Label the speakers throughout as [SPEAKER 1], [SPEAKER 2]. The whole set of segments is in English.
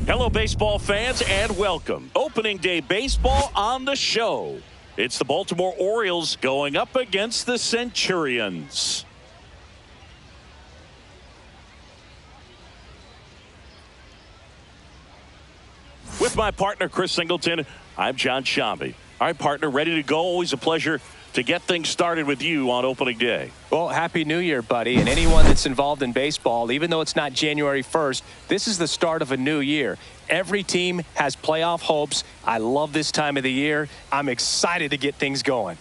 [SPEAKER 1] Hello, baseball fans, and welcome. Opening day baseball on the show. It's the Baltimore Orioles going up against the Centurions. With my partner, Chris Singleton, I'm John Shambi. All right, partner, ready to go. Always a pleasure to get things started with you on opening day.
[SPEAKER 2] Well, Happy New Year, buddy. And anyone that's involved in baseball, even though it's not January 1st, this is the start of a new year. Every team has playoff hopes. I love this time of the year. I'm excited to get things going.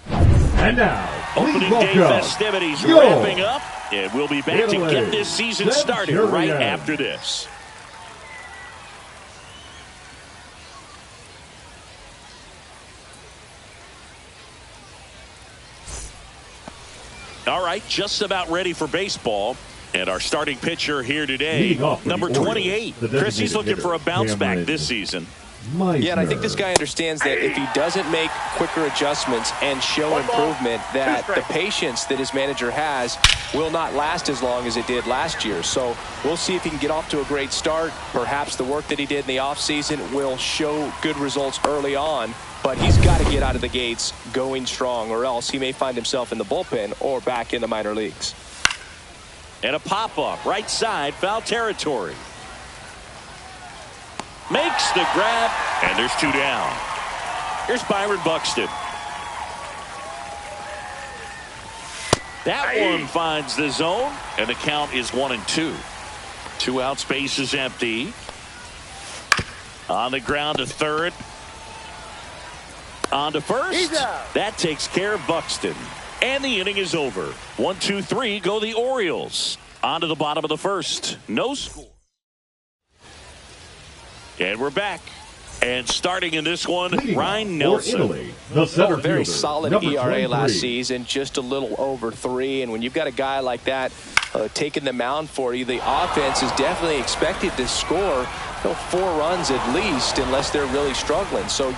[SPEAKER 3] And now,
[SPEAKER 1] opening day festivities wrapping up, and we'll be back to get this season started right after this. All right, just about ready for baseball. And our starting pitcher here today, number 28. Chris, he's looking for a bounce back this season.
[SPEAKER 2] Yeah, and I think this guy understands that if he doesn't make quicker adjustments and show improvement, that the patience that his manager has will not last as long as it did last year. So we'll see if he can get off to a great start. Perhaps the work that he did in the offseason will show good results early on. But he's got to get out of the gates going strong, or else he may find himself in the bullpen or back in the minor leagues.
[SPEAKER 1] And a pop-up, right side, foul territory. Makes the grab, and there's two down. Here's Byron Buxton. That one finds the zone, and the count is 1-2. 2 outs, base is empty. On the ground to third. On to first. That takes care of Buxton. And the inning is over. 1, 2, 3 go the Orioles. On to the bottom of the first. No score. And we're back. And starting in this one, Ryan Nelson.
[SPEAKER 2] Very solid ERA last season, just a little over 3. And when you've got a guy like that taking the mound for you, the offense is definitely expected to score 4 runs at least, unless they're really struggling. So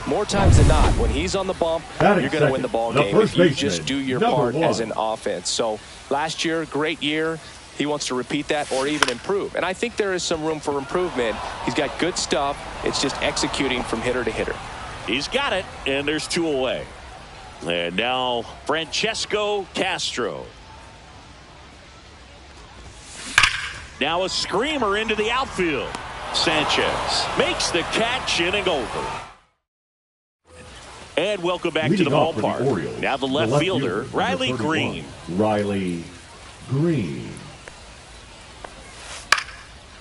[SPEAKER 2] more times than not, when he's on the bump, you're going to win the ball game if you just do your part as an offense. So last year, great year. He wants to repeat that or even improve. And I think there is some room for improvement. He's got good stuff. It's just executing from hitter to hitter.
[SPEAKER 1] He's got it, and there's 2 away. And now Francesco Castro. Now a screamer into the outfield. Sanchez makes the catch, inning over. And welcome back to the ballpark. Now the left fielder, Riley Green.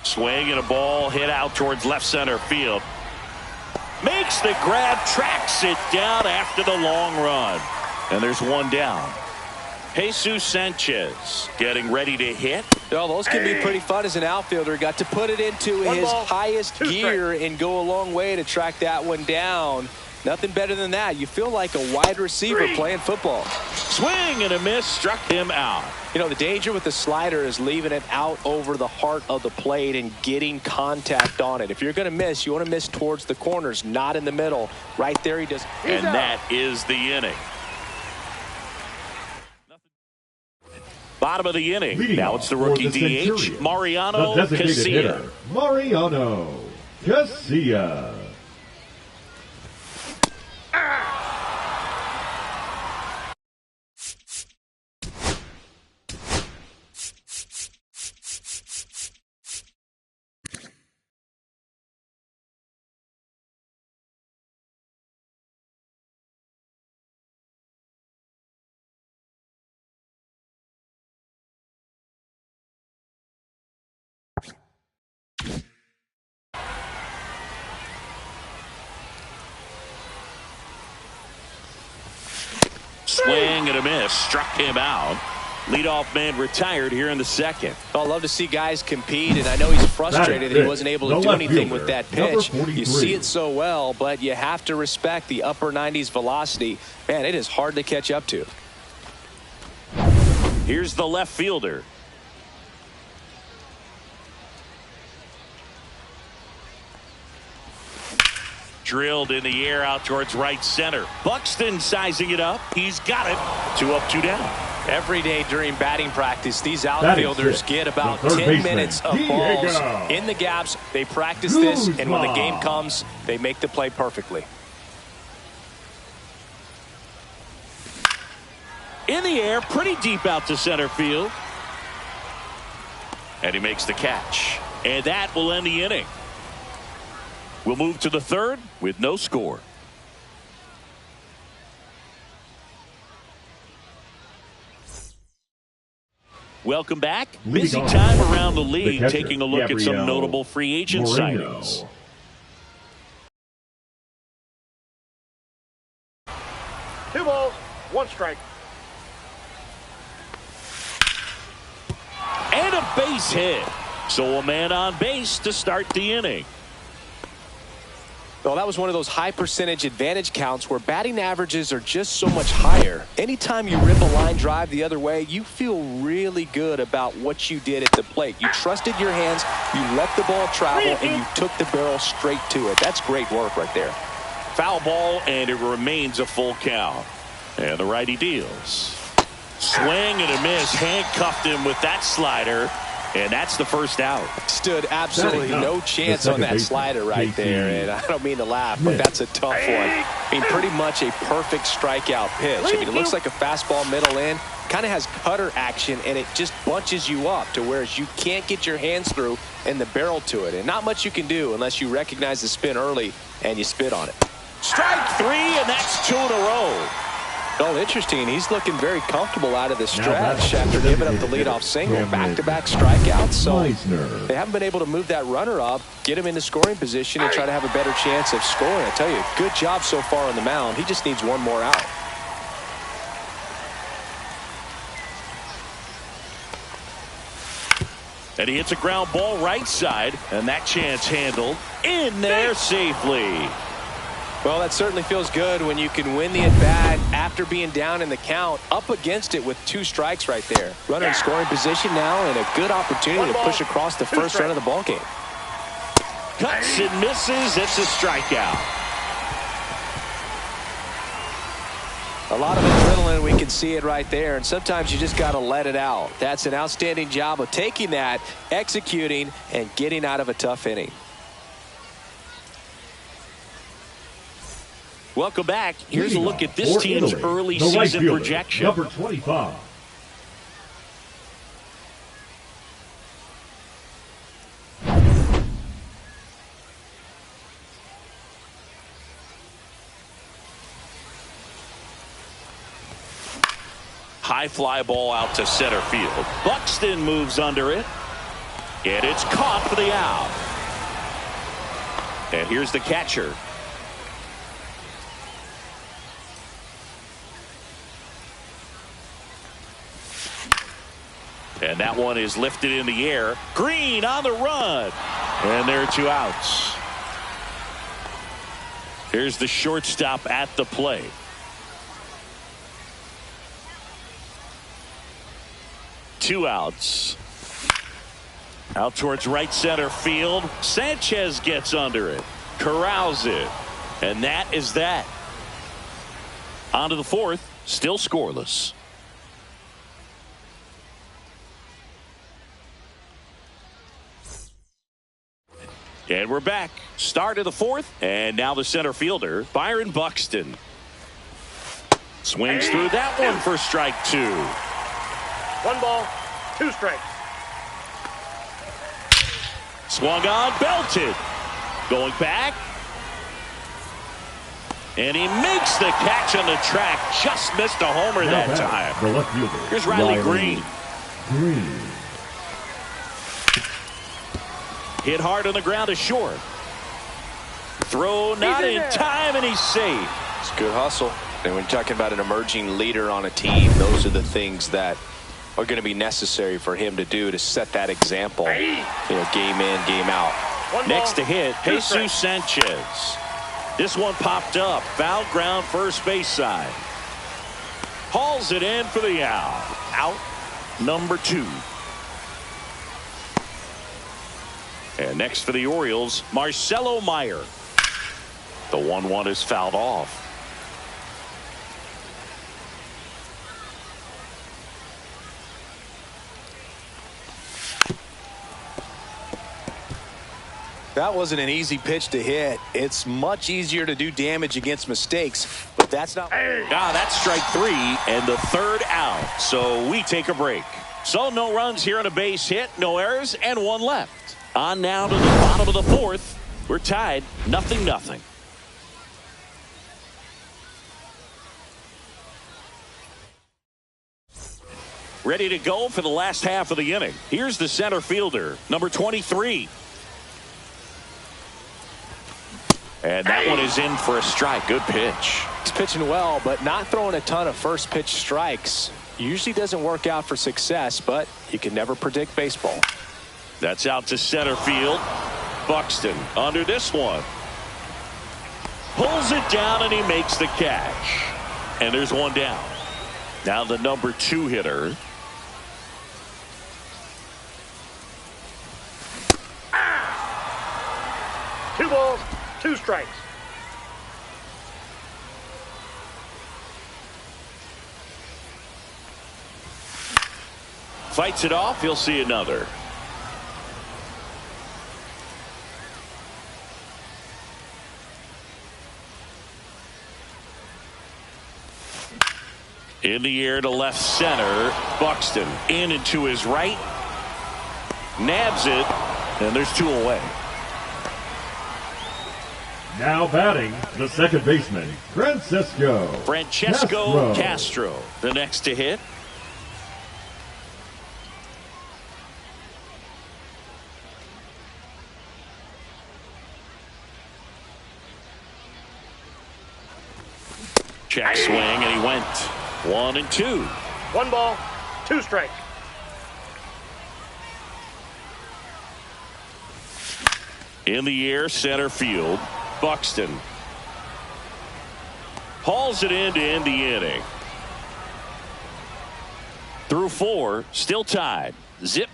[SPEAKER 1] Swing and a ball hit out towards left center field. Makes the grab, tracks it down after the long run. And there's 1 down. Jesus Sanchez getting ready to hit.
[SPEAKER 2] Well, those can be pretty fun as an outfielder. Got to put it into his highest gear and go a long way to track that one down. Nothing better than that. You feel like a wide receiver playing football.
[SPEAKER 1] Swing and a miss, struck him out.
[SPEAKER 2] The danger with the slider is leaving it out over the heart of the plate and getting contact on it. If you're going to miss, you want to miss towards the corners, not in the middle. Right there he does.
[SPEAKER 1] And that is the inning. Bottom of the inning. Now it's the rookie DH, Mariano Casilla.
[SPEAKER 3] Mariano Casilla.
[SPEAKER 1] Swing and a miss, struck him out. Leadoff man retired here in the second.
[SPEAKER 2] I love to see guys compete, and I know he's frustrated that he wasn't able to do anything with that pitch. You see it so well, but you have to respect the upper 90s velocity. Man, it is hard to catch up to.
[SPEAKER 1] Here's the left fielder. Drilled in the air out towards right center. Buxton sizing it up. He's got it. 2 up, 2 down.
[SPEAKER 2] Every day during batting practice, these outfielders get about 10 minutes of balls in the gaps. They practice this, and when the game comes, they make the play perfectly.
[SPEAKER 1] In the air, pretty deep out to center field. And he makes the catch. And that will end the inning. We'll move to the third with no score. Welcome back. Busy time around the league, taking a look at some notable free agent signings.
[SPEAKER 4] 2 balls, 1 strike.
[SPEAKER 1] And a base hit. So a man on base to start the inning.
[SPEAKER 2] Well, that was one of those high percentage advantage counts where batting averages are just so much higher. Anytime you rip a line drive the other way, you feel really good about what you did at the plate. You trusted your hands, you let the ball travel, and you took the barrel straight to it. That's great work right there.
[SPEAKER 1] Foul ball, and it remains a full count. And the righty deals. Swing and a miss. Handcuffed him with that slider. And that's the first out.
[SPEAKER 2] Stood absolutely no chance on that slider right there. And I don't mean to laugh, but that's a tough one. I mean, pretty much a perfect strikeout pitch. I mean, it looks like a fastball middle in. Kind of has cutter action, and it just bunches you up to where you can't get your hands through and the barrel to it. And not much you can do unless you recognize the spin early and you spit on it.
[SPEAKER 1] Strike 3, and that's 2 in a row.
[SPEAKER 2] Oh, interesting. He's looking very comfortable out of the stretch after giving up the leadoff single. Back-to-back strikeouts. So they haven't been able to move that runner up, get him into scoring position, and try to have a better chance of scoring. I tell you, good job so far on the mound. He just needs one more out.
[SPEAKER 1] And he hits a ground ball right side, and that chance handled in there safely.
[SPEAKER 2] Well, that certainly feels good when you can win the at-bat after being down in the count, up against it with 2 strikes right there. Runner in scoring position now, and a good opportunity to push across the first run of the ballgame.
[SPEAKER 1] Cuts and misses. It's a strikeout.
[SPEAKER 2] A lot of adrenaline, we can see it right there, and sometimes you just got to let it out. That's an outstanding job of taking that, executing, and getting out of a tough inning.
[SPEAKER 1] Welcome back. Here's a look at this team's early season projection.
[SPEAKER 3] Number 25.
[SPEAKER 1] High fly ball out to center field. Buxton moves under it. And it's caught for the out. And here's the catcher. And that one is lifted in the air. Green on the run. And there are 2 outs. Here's the shortstop at the plate. Two outs. Out towards right center field. Sanchez gets under it. Corrals it. And that is that. On to the 4th. Still scoreless. And we're back. Start of the 4th. And now the center fielder, Byron Buxton. Swings through that one for strike 2.
[SPEAKER 4] 1 ball, 2 strikes.
[SPEAKER 1] Swung on, belted. Going back. And he makes the catch on the track. Just missed a homer that time.
[SPEAKER 3] The left fielder.
[SPEAKER 1] Here's Riley Green. Hit hard on the ground to short. Throw not in time, and he's safe.
[SPEAKER 2] It's good hustle. And when you're talking about an emerging leader on a team, those are the things that are going to be necessary for him to do to set that example. You know, game in, game out.
[SPEAKER 1] Next to hit, Jesus Sanchez. This one popped up. Foul ground, first base side. Hauls it in for the out. Out number 2. And next for the Orioles, Marcelo Meyer. The 1-1 is fouled off.
[SPEAKER 2] That wasn't an easy pitch to hit. It's much easier to do damage against mistakes, but that's not.
[SPEAKER 1] That's strike 3 and the third out. So we take a break. So no runs here on a base hit, no errors, and one left. On now to the bottom of the fourth. We're tied 0-0. Ready to go for the last half of the inning. Here's the center fielder, number 23. And that one is in for a strike. Good pitch.
[SPEAKER 2] He's pitching well, but not throwing a ton of first pitch strikes. Usually doesn't work out for success, but you can never predict baseball.
[SPEAKER 1] That's out to center field. Buxton under this one. Pulls it down and he makes the catch. And there's one down. Now the number 2 hitter.
[SPEAKER 4] Two balls, 2 strikes.
[SPEAKER 1] Fights it off. He'll see another. In the air to left center. Buxton in and to his right. Nabs it. And there's 2 away.
[SPEAKER 3] Now batting, the second baseman, Francesco
[SPEAKER 1] Castro, the next to hit. Check swing, and he went 1-2.
[SPEAKER 4] 1 ball, 2 strikes.
[SPEAKER 1] In the air, center field. Buxton hauls it in to end the inning. Through 4, still tied. Zip.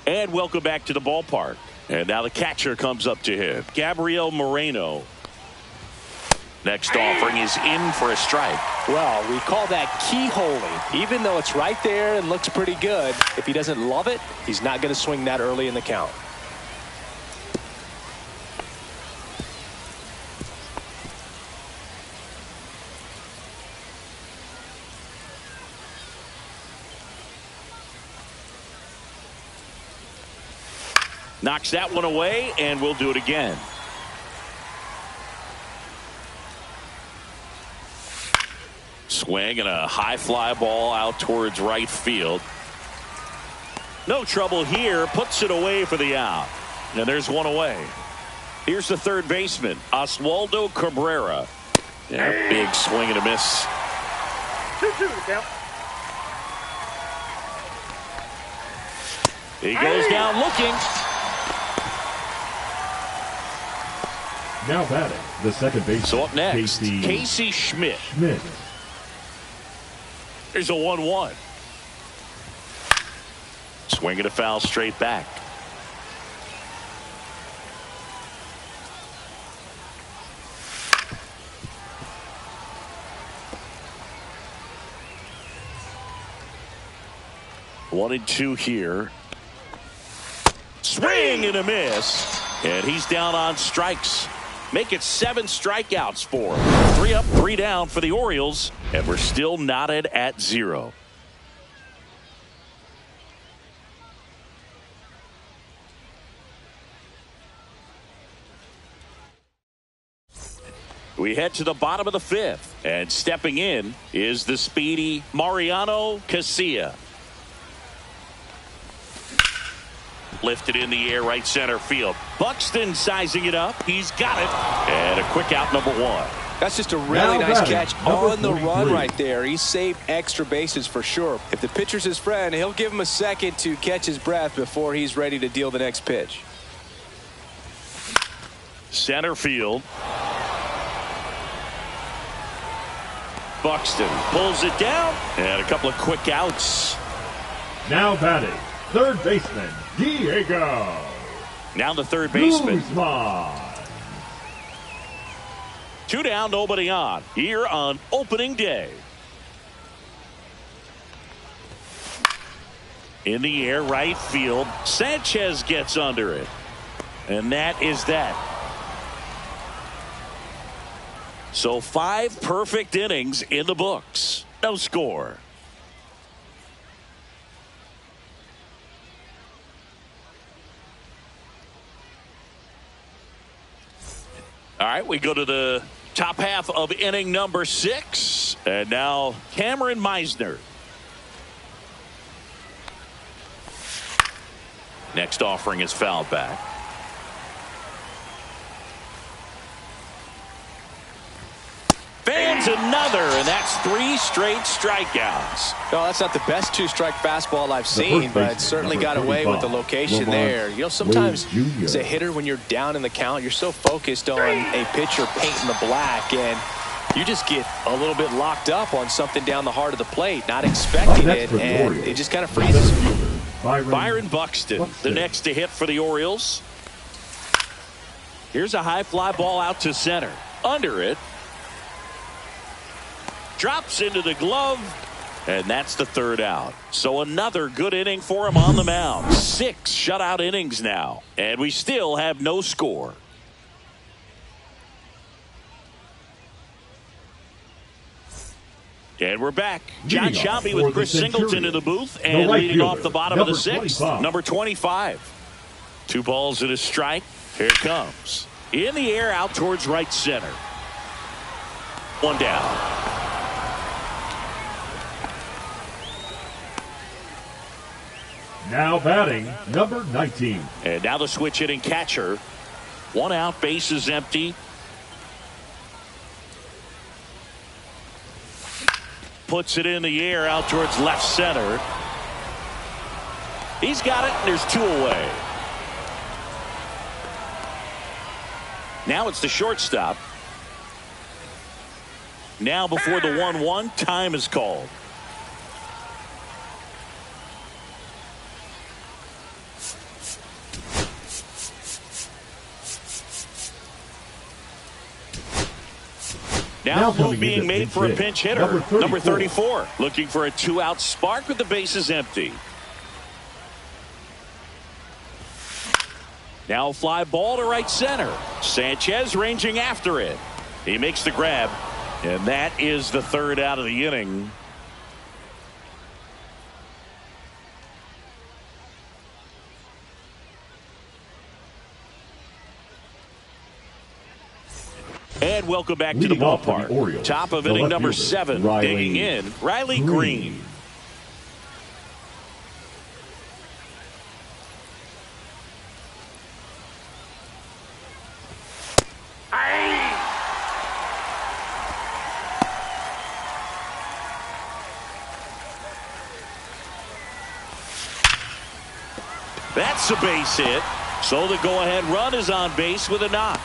[SPEAKER 1] And welcome back to the ballpark. And now the catcher comes up to him. Gabriel Moreno. Next offering is in for a strike.
[SPEAKER 2] Well, we call that keyholing. Even though it's right there and looks pretty good, if he doesn't love it, he's not going to swing that early in the count.
[SPEAKER 1] Knocks that one away, and we'll do it again. Swing and a high fly ball out towards right field. No trouble here. Puts it away for the out. And there's one away. Here's the third baseman, Oswaldo Cabrera. Yeah, big swing and a miss.
[SPEAKER 4] 2-2 to count.
[SPEAKER 1] He goes down looking.
[SPEAKER 3] Now batting, the second baseman.
[SPEAKER 1] So up next, Casey Schmidt. There's a 1-1. Swinging a foul straight back. One and 2 here. Swing and a miss. And he's down on strikes. Make it 7 strikeouts for him. 3 up, 3 down for the Orioles. And we're still knotted at 0. We head to the bottom of the 5th. And stepping in is the speedy Mariano Casilla. Lifted in the air, right center field. Buxton sizing it up. He's got it. And a quick out, number 1.
[SPEAKER 2] That's just a really nice catch on the run right there. He saved extra bases for sure. If the pitcher's his friend, he'll give him a second to catch his breath before he's ready to deal the next pitch.
[SPEAKER 1] Center field. Buxton pulls it down. And a couple of quick outs.
[SPEAKER 3] Now batting, third baseman, Diego.
[SPEAKER 1] Now the third baseman.
[SPEAKER 3] Guzman.
[SPEAKER 1] 2 down, nobody on. Here on opening day. In the air, right field. Sanchez gets under it. And that is that. So 5 perfect innings in the books. No score. All right, we go to the top half of inning number 6. And now Cameron Meisner. Next offering is fouled back. Fans another, and that's 3 straight strikeouts.
[SPEAKER 2] No, that's not the best 2-strike fastball I've seen, but certainly got away with the location there. You know, sometimes as a hitter, when you're down in the count, you're so focused on a pitcher painting the black, and you just get a little bit locked up on something down the heart of the plate, not expecting it, and it just kind of freezes.
[SPEAKER 1] Byron Buxton, the next to hit for the Orioles. Here's a high fly ball out to center. Under it. Drops into the glove, and that's the 3rd out. So another good inning for him on the mound. 6 shutout innings now, and we still have no score. And we're back. John Shelby with Chris Singleton in the booth, and leading off the bottom of the 6th, number 25. 2 balls and a strike. Here it comes. In the air, out towards right center. 1 down.
[SPEAKER 3] Now batting, number 19.
[SPEAKER 1] And now the switch hitting catcher. 1 out, bases empty. Puts it in the air out towards left center. He's got it, and there's 2 away. Now it's the shortstop. Now before the 1-1, time is called. Now move being made for a pinch hitter. Number 34. Looking for a 2-out spark with the bases empty. Now a fly ball to right center. Sanchez ranging after it. He makes the grab. And that is the 3rd out of the inning. And welcome back to the ballpark. Top of inning number 7. Digging in, Riley Green. That's a base hit. So the go-ahead run is on base with a knock.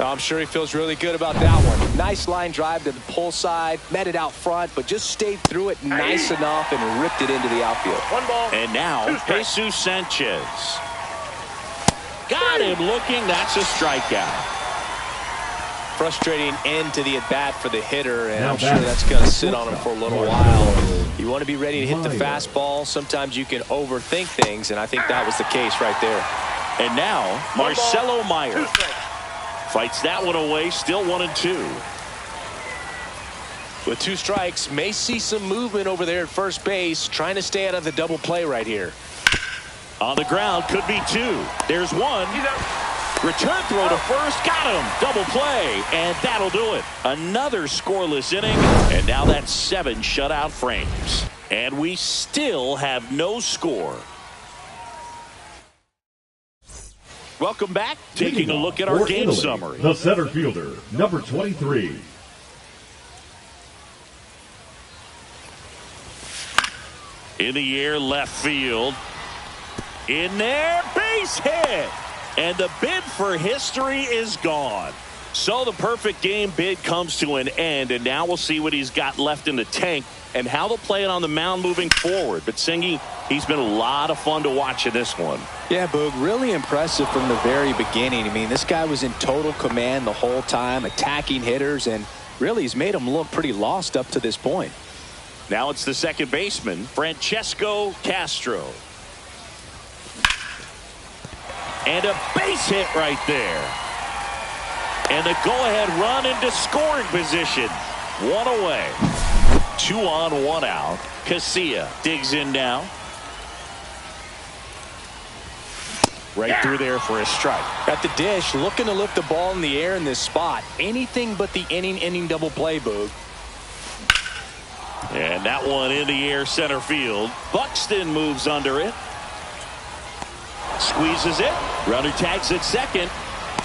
[SPEAKER 2] I'm sure he feels really good about that one. Nice line drive to the pull side, met it out front, but just stayed through it nice enough and ripped it into the outfield.
[SPEAKER 4] 1 ball.
[SPEAKER 1] And now Jesus Sanchez. Got him looking. That's a strikeout.
[SPEAKER 2] Frustrating end to the at-bat for the hitter, and I'm sure that's going to sit on him for a little while. You want to be ready to hit the fastball. Sometimes you can overthink things, and I think that was the case right there.
[SPEAKER 1] And now Marcelo Meyer fights that one away. Still 1-2.
[SPEAKER 2] With 2 strikes, may see some movement over there at first base, trying to stay out of the double play right here.
[SPEAKER 1] On the ground, could be 2. There's 1. Return throw to first, got him. Double play, and that'll do it. Another scoreless inning, and now that's 7 shutout frames. And we still have no score. Welcome back. Taking a look at our game summary.
[SPEAKER 3] The center fielder, number 23.
[SPEAKER 1] In the air, left field. In there, base hit. And the bid for history is gone. So the perfect game bid comes to an end, and now we'll see what he's got left in the tank and how they'll play it on the mound moving forward. But Singy, he's been a lot of fun to watch in this one.
[SPEAKER 2] Yeah, Boog, really impressive from the very beginning. I mean, this guy was in total command the whole time, attacking hitters, and really he's made them look pretty lost up to this point.
[SPEAKER 1] Now it's the second baseman, Francesco Castro. And a base hit right there. And the go-ahead run into scoring position. One away. 2 on, 1 out. Casilla digs in now. Right through there for a strike.
[SPEAKER 2] At the dish, looking to lift the ball in the air in this spot. Anything but the inning double play, Boog.
[SPEAKER 1] And that one in the air center field. Buxton moves under it. Squeezes it. Runner tags at second.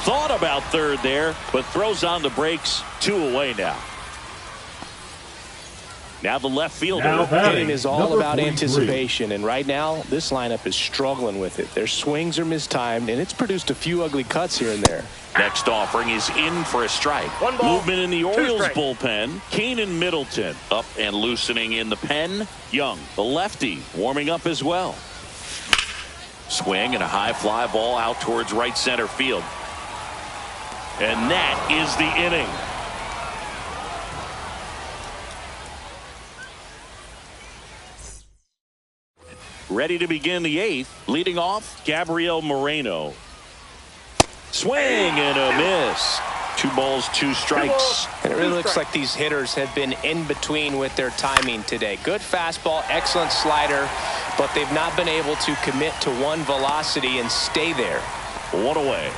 [SPEAKER 1] Thought about third there, but throws on the brakes. 2 away now. Now the left fielder.
[SPEAKER 2] Hitting is all about anticipation, and right now this lineup is struggling with it. Their swings are mistimed, and it's produced a few ugly cuts here and there.
[SPEAKER 1] Next offering is in for a strike. Movement in the Orioles bullpen. Keenan Middleton up and loosening in the pen. Young, the lefty, warming up as well. Swing and a high fly ball out towards right center field. And that is the inning. Ready to begin the 8th. Leading off, Gabriel Moreno. Swing and a miss. 2 balls, 2 strikes.
[SPEAKER 2] And it really looks like these hitters have been in between with their timing today. Good fastball, excellent slider, but they've not been able to commit to one velocity and stay there.
[SPEAKER 1] 1 away.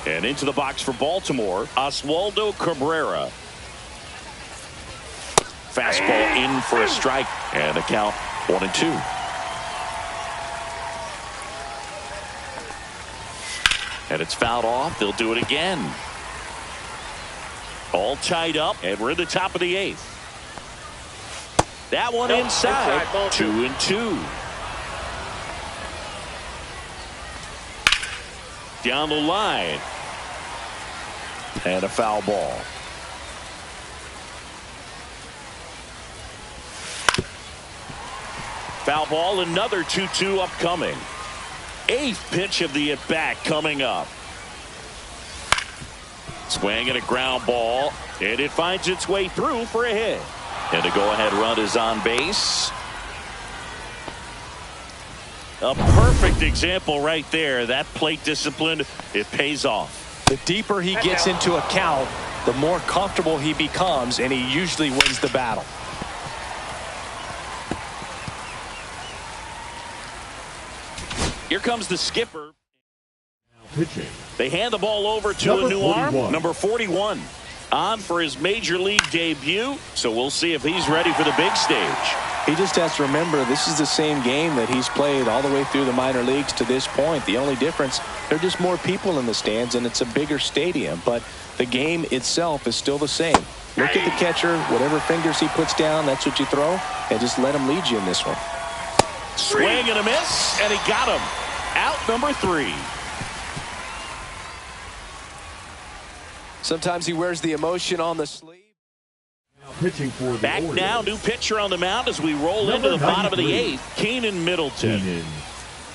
[SPEAKER 1] And into the box for Baltimore, Oswaldo Cabrera. Fastball in for a strike, and the count 1-2. And it's fouled off. They'll do it again. All tied up, and we're at the top of the 8th. That one inside. 2-2. Down the line. And a foul ball. Foul ball, another 2-2 upcoming. 8th pitch of the at-bat coming up. Swing and a ground ball, and it finds its way through for a hit. And the go-ahead run is on base. A perfect example right there. That plate discipline, it pays off.
[SPEAKER 2] The deeper he gets into a count, the more comfortable he becomes, and he usually wins the battle.
[SPEAKER 1] Here comes the skipper.
[SPEAKER 3] Pitching.
[SPEAKER 1] They hand the ball over to a new arm, number 41, on for his major league debut. So we'll see if he's ready for the big stage.
[SPEAKER 2] He just has to remember this is the same game that he's played all the way through the minor leagues to this point. The only difference, there are just more people in the stands and it's a bigger stadium, but the game itself is still the same. Look at the catcher, whatever fingers he puts down, that's what you throw, and just let him lead you in this one.
[SPEAKER 1] Swing and a miss, and he got him. Out number 3.
[SPEAKER 2] Sometimes he wears the emotion on the sleeve.
[SPEAKER 3] Pitching for the
[SPEAKER 1] Back
[SPEAKER 3] Orioles.
[SPEAKER 1] now, new pitcher on the mound as we roll into the bottom of the 8th. Keenan Middleton.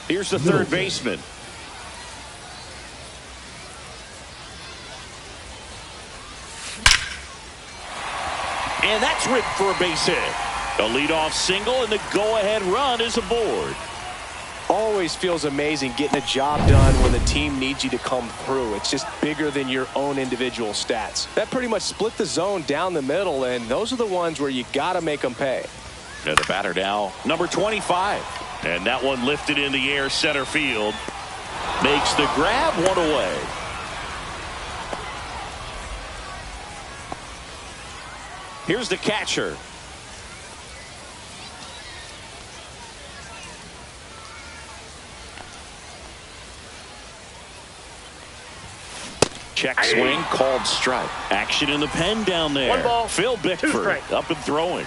[SPEAKER 1] Here's the third baseman. And that's ripped for a base hit. A leadoff single, and the go-ahead run is aboard.
[SPEAKER 2] Always feels amazing getting a job done when the team needs you to come through. It's just bigger than your own individual stats. That pretty much split the zone down the middle, and those are the ones where you got to make them pay.
[SPEAKER 1] And the batter now, number 25. And that one lifted in the air center field. Makes the grab, 1 away. Here's the catcher. Check swing, called strike. Action in the pen down there.
[SPEAKER 4] 1 ball,
[SPEAKER 1] Phil
[SPEAKER 4] 2
[SPEAKER 1] Bickford
[SPEAKER 4] strikes.
[SPEAKER 1] up and throwing.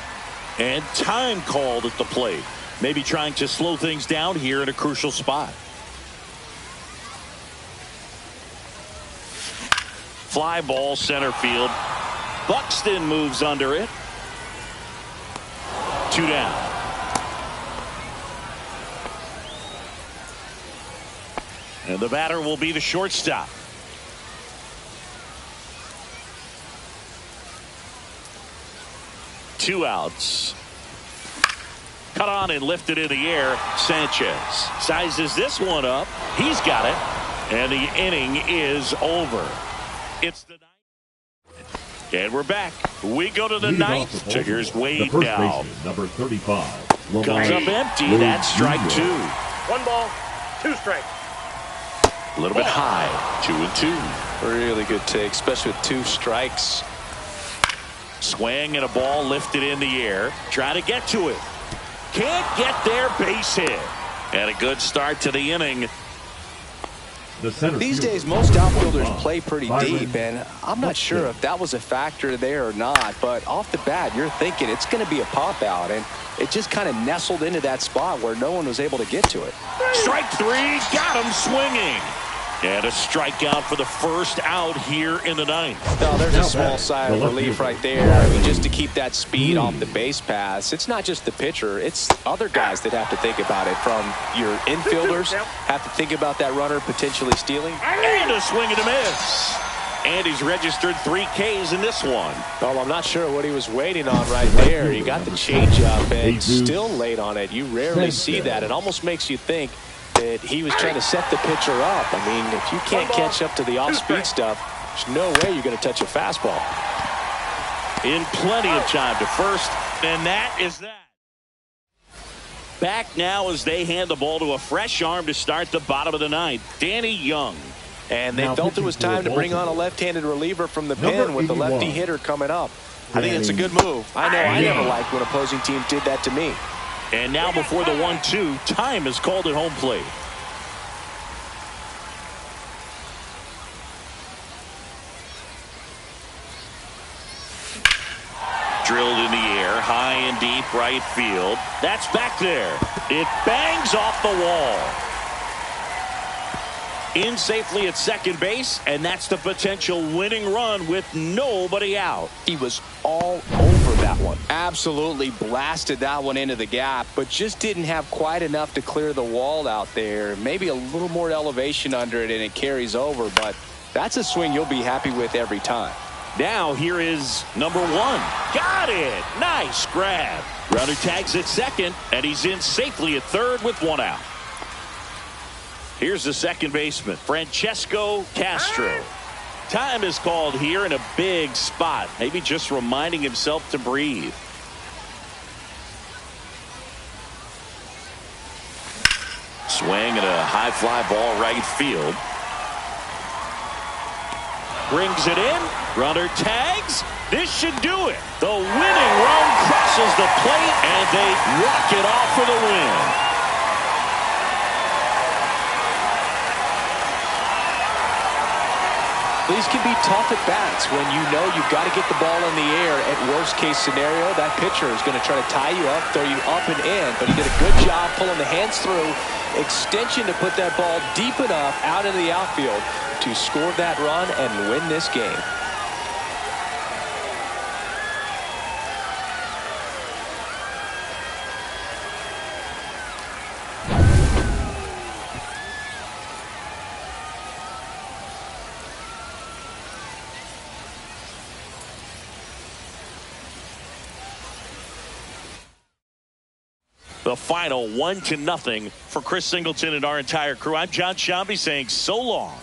[SPEAKER 1] And time called at the plate. Maybe trying to slow things down here in a crucial spot. Fly ball center field. Buxton moves under it. 2 down. And the batter will be the shortstop. 2 outs. Cut on and lifted in the air. Sanchez sizes this one up. He's got it. And the inning is over. It's the ninth. And we're back. We go to the ninth. So here's Wade now.
[SPEAKER 3] Number 35.
[SPEAKER 1] Comes up empty. That's strike 2.
[SPEAKER 4] 1 ball, 2 strikes.
[SPEAKER 1] A little bit high. 2-2.
[SPEAKER 2] Really good take, especially with 2 strikes.
[SPEAKER 1] Swing and a ball lifted in the air. Try to get to it. Can't get there. Base hit. And a good start to the inning.
[SPEAKER 2] These days, most outfielders play pretty deep, and I'm not sure if that was a factor there or not, but off the bat, you're thinking it's going to be a pop-out, and it just kind of nestled into that spot where no one was able to get to it.
[SPEAKER 1] Strike 3. Got him swinging. And a strikeout for the first out here in the ninth.
[SPEAKER 2] Now, there's a small sigh of relief right there. I mean, just to keep that speed off the base paths. It's not just the pitcher. It's other guys that have to think about it. From your infielders, have to think about that runner potentially stealing.
[SPEAKER 1] And a swing and a miss. And he's registered 3 Ks in this one.
[SPEAKER 2] Well, I'm not sure what he was waiting on right there. He got the changeup and still late on it. You rarely see that. It almost makes you think that he was trying to set the pitcher up. I mean, if you can't catch up to the off-speed stuff, there's no way you're going to touch a fastball.
[SPEAKER 1] In plenty of time to first, and that is that. Back now as they hand the ball to a fresh arm to start the bottom of the ninth, Danny Young.
[SPEAKER 2] And they felt it was time to bring on a left-handed reliever from the pen with the lefty hitter coming up. I think it's a good move. I know I never liked when opposing teams did that to me.
[SPEAKER 1] And now before the 1-2, time is called at home plate. Drilled in the air, high and deep right field. That's back there. It bangs off the wall. In safely at second base, and that's the potential winning run with nobody out.
[SPEAKER 2] He was all over that one. Absolutely blasted that one into the gap, but just didn't have quite enough to clear the wall out there. Maybe a little more elevation under it and it carries over, but that's a swing you'll be happy with every time.
[SPEAKER 1] Now here is number 1. Got it. Nice grab. Runner tags at second, and he's in safely at third with 1 out. Here's the second baseman, Francesco Castro. Time is called here in a big spot. Maybe just reminding himself to breathe. Swing and a high fly ball right field. Brings it in. Runner tags. This should do it. The winning run crosses the plate, and they walk it off for the win.
[SPEAKER 2] These can be tough at bats when you know you've got to get the ball in the air. At worst case scenario, that pitcher is going to try to tie you up, throw you up and in. But he did a good job pulling the hands through. Extension to put that ball deep enough out into the outfield to score that run and win this game.
[SPEAKER 1] The final 1-0 for Chris Singleton and our entire crew. I'm John Shambi saying so long.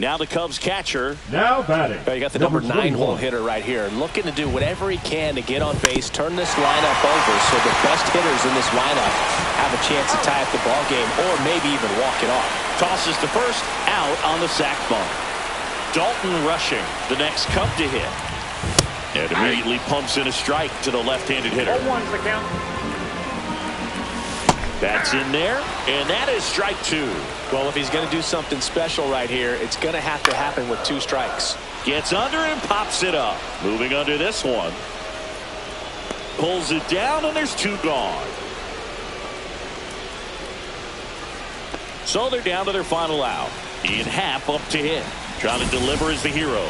[SPEAKER 1] Now the Cubs catcher.
[SPEAKER 3] Now batting.
[SPEAKER 2] You got the number 9 hole hitter right here, looking to do whatever he can to get on base, turn this lineup over so the best hitters in this lineup have a chance to tie up the ball game or maybe even walk it off.
[SPEAKER 1] Tosses to first, out on the sac bunt. Dalton rushing, the next Cub to hit. And immediately pumps in a strike to the left-handed hitter.
[SPEAKER 4] 0-1's the count.
[SPEAKER 1] That's in there, and that is strike 2.
[SPEAKER 2] Well, if he's going to do something special right here, it's going to have to happen with 2 strikes.
[SPEAKER 1] Gets under and pops it up. Moving under this one. Pulls it down, and there's 2 gone. So they're down to their final out. Ian Happ up to hit. Trying to deliver as the hero.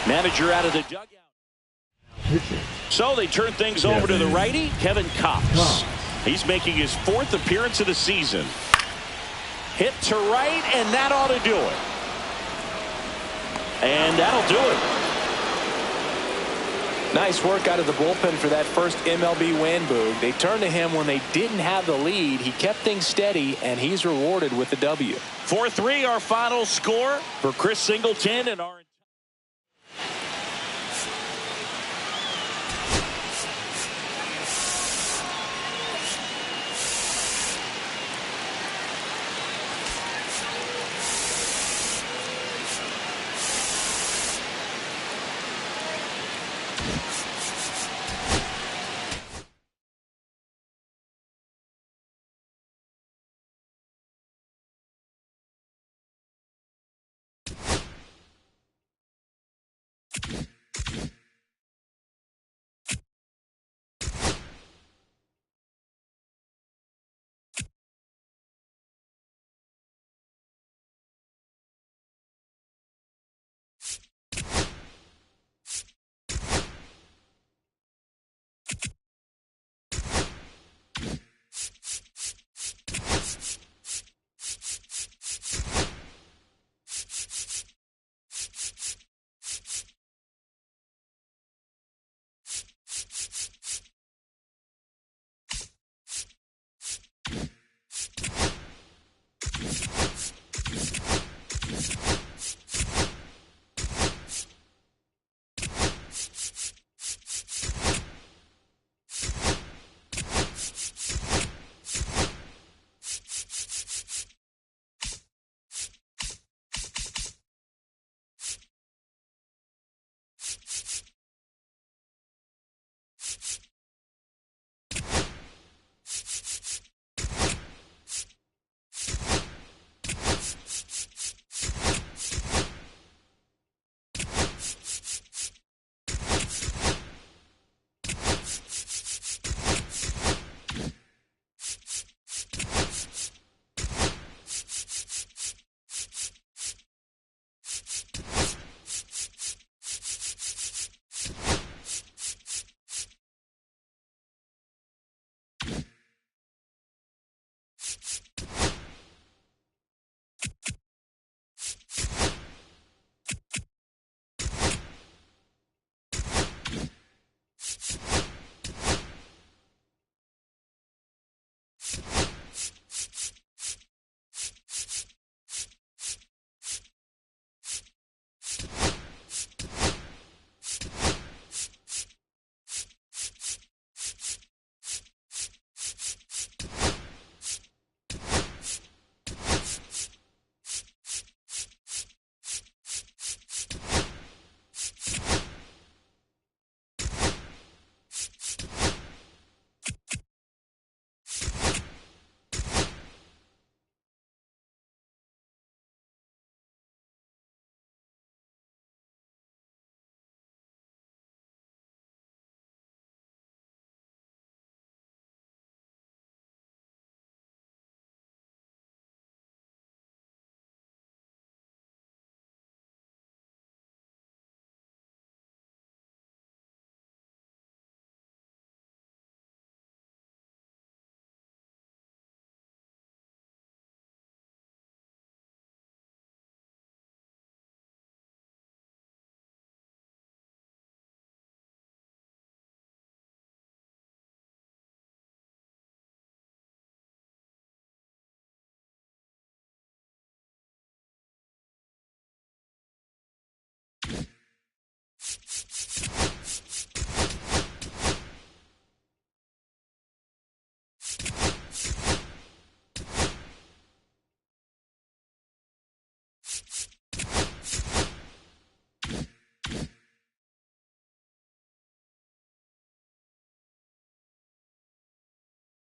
[SPEAKER 1] Manager out of the dugout. So they turn things over to the righty, Kevin Kopps. He's making his 4th appearance of the season. Hit to right, and that ought to do it. And that'll do it.
[SPEAKER 2] Nice work out of the bullpen for that first MLB win, Boog. They turned to him when they didn't have the lead. He kept things steady, and he's rewarded with the W.
[SPEAKER 1] 4-3 our final score for Chris Singleton and our